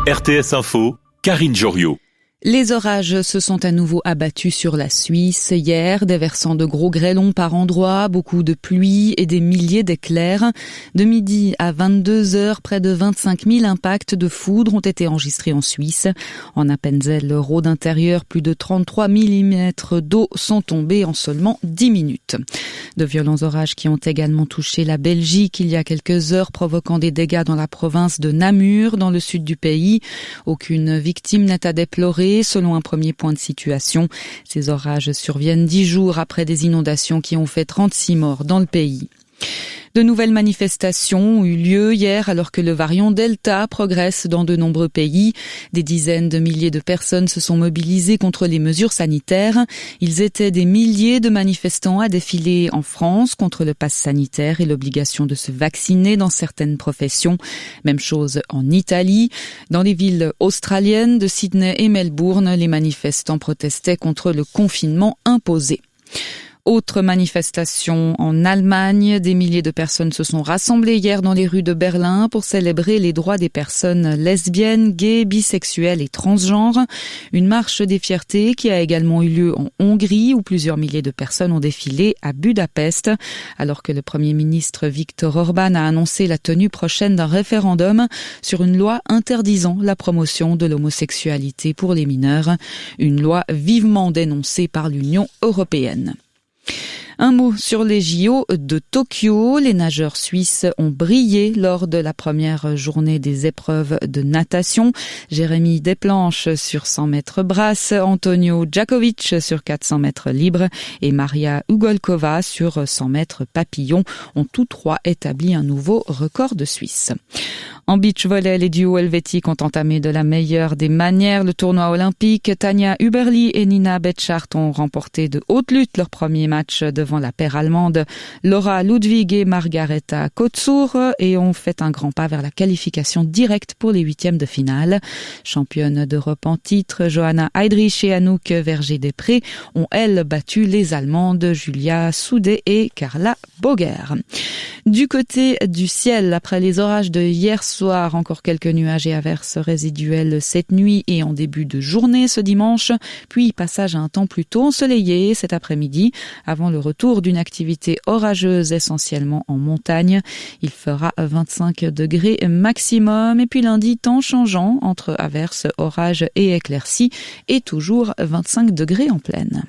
RTS Info, Karine Joriot. Les orages se sont à nouveau abattus sur la Suisse hier, déversant de gros grêlons par endroits, beaucoup de pluie et des milliers d'éclairs. De midi à 22h, près de 25 000 impacts de foudre ont été enregistrés en Suisse. En Appenzell Rhodes intérieur, plus de 33 mm d'eau sont tombés en seulement 10 minutes. De violents orages qui ont également touché la Belgique il y a quelques heures, provoquant des dégâts dans la province de Namur, dans le sud du pays. Aucune victime n'est à déplorer, selon un premier point de situation. Ces orages surviennent 10 jours après des inondations qui ont fait 36 morts dans le pays. De nouvelles manifestations ont eu lieu hier alors que le variant Delta progresse dans de nombreux pays. Des dizaines de milliers de personnes se sont mobilisées contre les mesures sanitaires. Ils étaient des milliers de manifestants à défiler en France contre le pass sanitaire et l'obligation de se vacciner dans certaines professions. Même chose en Italie. Dans les villes australiennes de Sydney et Melbourne, les manifestants protestaient contre le confinement imposé. Autre manifestation en Allemagne, des milliers de personnes se sont rassemblées hier dans les rues de Berlin pour célébrer les droits des personnes lesbiennes, gays, bisexuelles et transgenres. Une marche des fiertés qui a également eu lieu en Hongrie où plusieurs milliers de personnes ont défilé à Budapest, alors que le Premier ministre Viktor Orban a annoncé la tenue prochaine d'un référendum sur une loi interdisant la promotion de l'homosexualité pour les mineurs, une loi vivement dénoncée par l'Union européenne. Un mot sur les JO de Tokyo. Les nageurs suisses ont brillé lors de la première journée des épreuves de natation. Jérémy Desplanches sur 100 mètres brasse, Antonio Djakovic sur 400 mètres libre et Maria Ugolkova sur 100 mètres papillon ont tous trois établi un nouveau record de Suisse. En beach volley, les duos helvétiques ont entamé de la meilleure des manières le tournoi olympique. Tanja Hüberli et Nina Betschart ont remporté de haute lutte leur premier match devant la paire allemande Laura Ludwig et Margareta Kotsur et ont fait un grand pas vers la qualification directe pour les huitièmes de finale. Championnes d'Europe en titre, Johanna Heidrich et Anouk Verger-Després ont, elles, battu les Allemandes Julia Soudet et Carla Boger. Du côté du ciel, après les orages de hier soir, encore quelques nuages et averses résiduelles cette nuit et en début de journée ce dimanche, puis passage à un temps plutôt ensoleillé cet après-midi, avant le retour d'une activité orageuse essentiellement en montagne. Il fera 25 degrés maximum et puis lundi, temps changeant entre averses, orages et éclaircies et toujours 25 degrés en plaine.